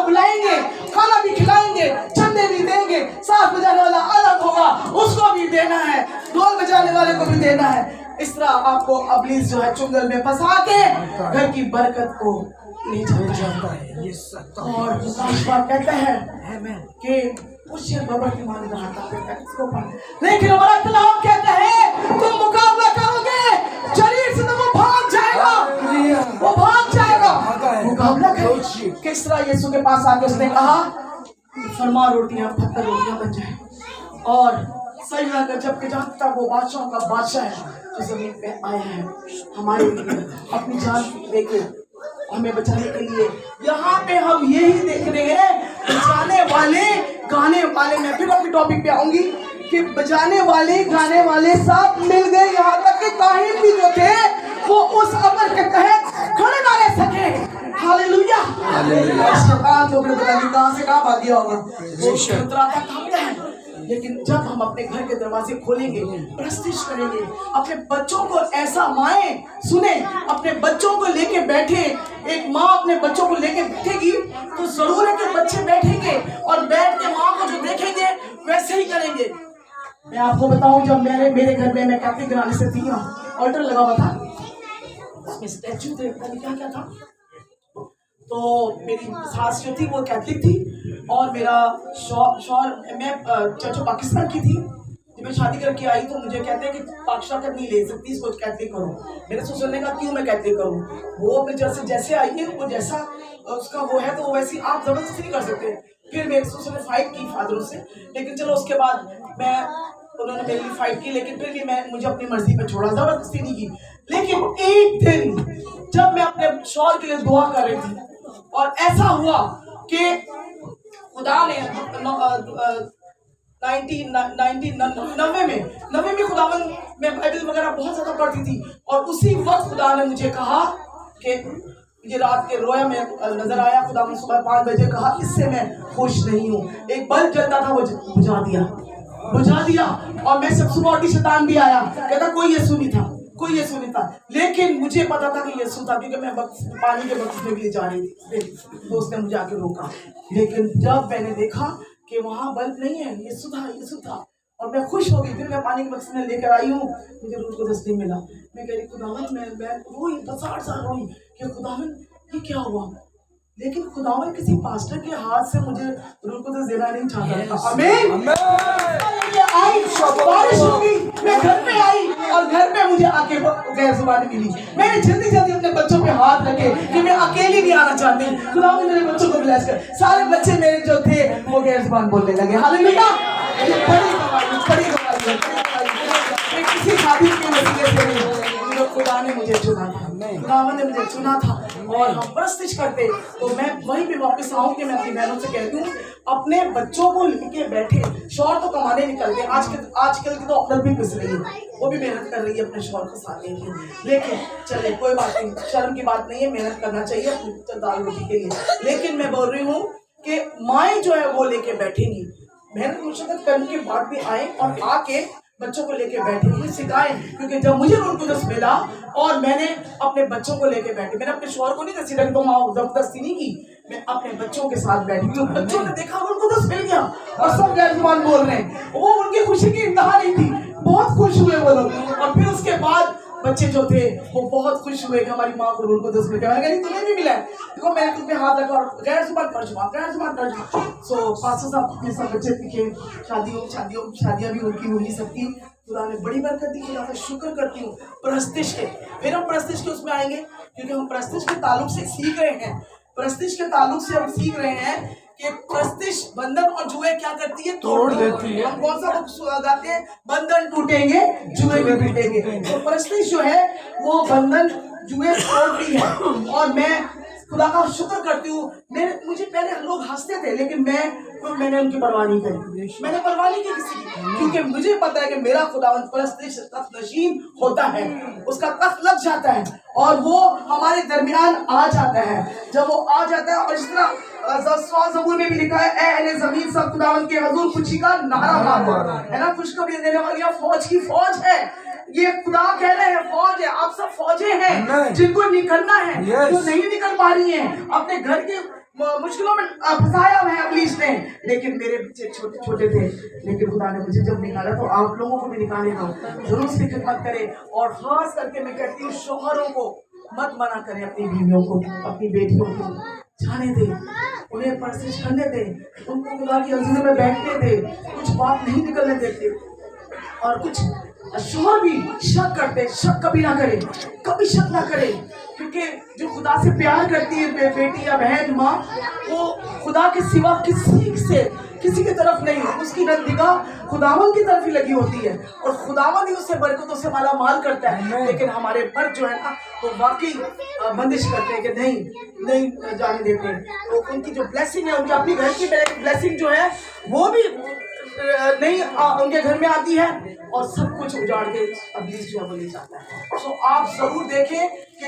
बुलाएंगे, खाना भी खिलाएंगे, चंदे भी देंगे, साथ बजाने वाला अलग होगा, उसको भी देना है, ढोल बजाने वाले को भी देना है। इस तरह आपको इब्लीस जो है चुंगल में फंसा के घर की बरकत को ले जाता है। और कहता है कि उससे बबर की मान रहा था, लेकिन हमारा कलाम कहता है तुम मुकाबला करोगे, शरीर से तो वो भाग जाएगा, वो भाग जाएगा। मुकाबला करो। किस तरह यीशु के पास आके उसने कहा फरमा रोटियां पत्थर रोटियां बन जाए। और सही का जबकि जहाँ तक वो बादशाहों का बादशाह है तो जमीन पे आया है हमारे लिए अपनी जान देके हमें बचाने के लिए। यहाँ पे हम यही देख रहे हैं बचाने वाले गाने वाले, मैं फिर अपनी टॉपिक पे आऊंगी कि बजाने वाले गाने वाले सब मिल गए, यहाँ तक कि काहिन भी जो थे वो उस अमर के तहत खड़े ना रह सके। हालेलुया। शैतान तो अपने पता नहीं कहाँ से कहाँ भाग गया होगा, वो खतरा तक थमता है। लेकिन जब हम अपने घर के दरवाजे खोलेंगे, प्रस्तिश करेंगे, अपने बच्चों को ऐसा माएं सुने, अपने बच्चों को लेके बैठे, एक माँ अपने बच्चों को लेके बैठेगी तो जरूर है कि बच्चे बैठेंगे और बैठ के माँ को जो देखेंगे वैसे ही करेंगे। मैं आपको बताऊं जब मेरे घर में मैं कैथलिक घराने से थी, ऑल्टर लगा हुआ था, उसमें स्टैचू थे, क्या था। तो मेरी सास जो थी वो कैथलिक थी और मेरा शौहर मैं चर्च ऑफ पाकिस्तान की थी। जब मैं शादी करके आई तो मुझे कहते हैं कि पाकिस्तान का नहीं ले सकती, इसको कैथलिक करो। मेरे ससुर ने कहा क्यों मैं कैथलिक करूँ, वो अपने जैसे आई है वो जैसा उसका वो है तो वैसे आप जबरदस्ती नहीं कर सकते। फिर मेरे ससुर ने फाइट की फादरों से, लेकिन चलो उसके बाद उन्होंने मेरे लिए फाइट की, लेकिन फिर भी मुझे अपनी मर्जी पे छोड़ा, जबरदस्ती नहीं की। लेकिन एक दिन जब मैं अपने शौहर के लिए दुआ कर रही थी और ऐसा हुआ कि खुदा ने 90 में खुदावन मैं बाइबल वगैरह बहुत ज्यादा पढ़ती थी और उसी वक्त खुदा ने मुझे कहा कि मुझे रात के रोया में नजर आया, खुदावन सुबह 5 बजे कहा इससे मैं खुश नहीं हूँ। एक बल्ब जलता था वो बुझा दिया और मैं सब सुबह उठी, शैतान भी आया, कहता कोई यीशु नहीं था, लेकिन मुझे पता था कि यीशु था क्योंकि मैं पानी के बक्स में भी जा रही थी, तो उसने मुझे आके रोका। लेकिन जब मैंने देखा कि वहाँ बल्ब नहीं है, यीशु था और मैं खुश हो गई। फिर मैं पानी के बक्स में लेकर आई हूँ, मुझे रूह को नहीं मिला। मैं कह रही खुदावन मैं रोई, 8 साल रोई कि खुदावन ये क्या हुआ, लेकिन खुदावन किसी पास्टर के हाथ से मुझे रूह को देना नहीं चाहता था। आमीन। आई बारिश हो गई, मैं घर पे आई और घर पे मुझे आके गैर जुबानी मिली। मैंने जल्दी अपने बच्चों पे हाथ रखे कि मैं अकेली नहीं आना चाहती, खुदावन मेरे बच्चों को ब्लेस कर। सारे बच्चे मेरे जो थे वो गैर जुबान बोलने लगे। हालेलुया। बड़ी कमाई है। किसी शादी के वसीले से नहीं, खुदा ने मुझे चुना था, खुदावन ने मुझे चुना था और हम प्रस्तिश करते। तो मैं वहीं पे वापस आऊँ कि मैं अपनी बहनों से कहती हूँ अपने बच्चों को लेके बैठे। शौहर तो कमाने निकलते हैं, आजकल की तो औरत भी पिस रही है, वो भी मेहनत कर रही है अपने शौहर को साथ लेके, लेकिन चले कोई बात नहीं, शर्म की बात नहीं है, मेहनत करना चाहिए अपनी दाल रोटी के लिए। लेकिन मैं बोल रही हूँ कि माएँ जो है वो लेके बैठेंगी, मेहनत मुशक्कत करने के बाद भी आए और आके बच्चों को लेके बैठे, मुझे सिखाएं। क्योंकि जब मुझे रूह कुदस मिला और मैंने अपने बच्चों को लेके बैठे, मैंने अपने शौहर को नहीं दसी रख दो जबरदस्ती नहीं की, मैं अपने बच्चों के साथ बैठी। तो बच्चों ने देखा रूह कुदस मिल गया और सब गैर जुबान बोल रहे हैं, वो उनकी खुशी की इंतहा नहीं थी, बहुत खुश हुए वो लोग। और फिर उसके बाद बच्चे जो थे वो बहुत खुश हुए कि हमारी माँ को रूह कुदस मिल गया। मैंने कहा तुम्हें भी मिला है, देखो मैंने तुम पे हाथ रखा और गैर जुबान तर्जुमा। सो 500 साल के सब बच्चे दिखे, शादियाँ भी उनकी हुई सबकी। खुदा ने बड़ी बरकत दी, खुदा का शुक्र करती हूँ। प्रस्तिश के फिर हम प्रस्तिश के उसमें आएंगे क्योंकि हम प्रस्तिश के ताल्लुक से सीख रहे हैं, प्रस्तिश के ताल्लुक से हम सीख रहे हैं कि प्रस्तिश बंधन और जुए क्या करती है, तोड़ देती है। हम कौन सा बुक गाते हैं, बंधन टूटेंगे जुए भी टूटेंगे। तो प्रस्तिश जो है वो बंधन जुए तोड़ती है और मैं खुदा का शुक्र करती हूँ। मुझे पहले लोग हंसते थे लेकिन मैंने उनकी परवाह नहीं करी, मैंने परवाह नहीं की किसी की, क्योंकि मुझे पता है कि मेरा खुदावंद परस्तिश तख्त नशीन होता है, उसका तख्त लग जाता है और वो हमारे दरमियान आ जाता है। जब वो आ जाता है और इस तरह ज़बूर में भी लिखा है, ए अहले ज़मीन सब खुदावंद के हुजूर खुशी का नारा मारो, है ना, खुशखबरी देने वाली फौज की फौज है। ये खुदा कह रहे हैं फौज है, आप सब फौजे हैं जिनको निकलना है, जो नहीं निकल पा रही हैं, अपने घर के मुश्किलों में फंसाया है अबलीस ने, लेकिन मेरे बच्चे छोटे छोटे थे, लेकिन खुदा ने मुझे जब निकाला तो आप लोगों को भी निकालेगा। जरूर उसकी खिदमत करें, और खास करके मैं कहती हूँ शौहरों को मत मना करें अपनी बीवियों को, अपनी बेटियों को, जाने दे, उन्हें परसिश करने दे, उनको खुदा की हज़ूरी में बैठने दे, कुछ बात नहीं निकलने देते। और कुछ शौहर भी शक करते, शक कभी ना करे, कभी शक ना करे, क्योंकि जो खुदा से प्यार करती है बेटी या बहन माँ, वो खुदा के सिवा किसी की तरफ नहीं, उसकी निगाह खुदावन की तरफ ही लगी होती है, और खुदावन ही उससे बरकतों से माला माल करता है। लेकिन हमारे मर्द जो है ना, वो वाकई बंदिश करते हैं कि नहीं जाने देते, तो उनकी जो ब्लेसिंग है, उनके अपनी घर की ब्लेसिंग जो है वो भी नहीं उनके घर में आती है, और सब कुछ उजाड़ के अबलीस जो है वो ले जाता है। तो आप जरूर देखें कि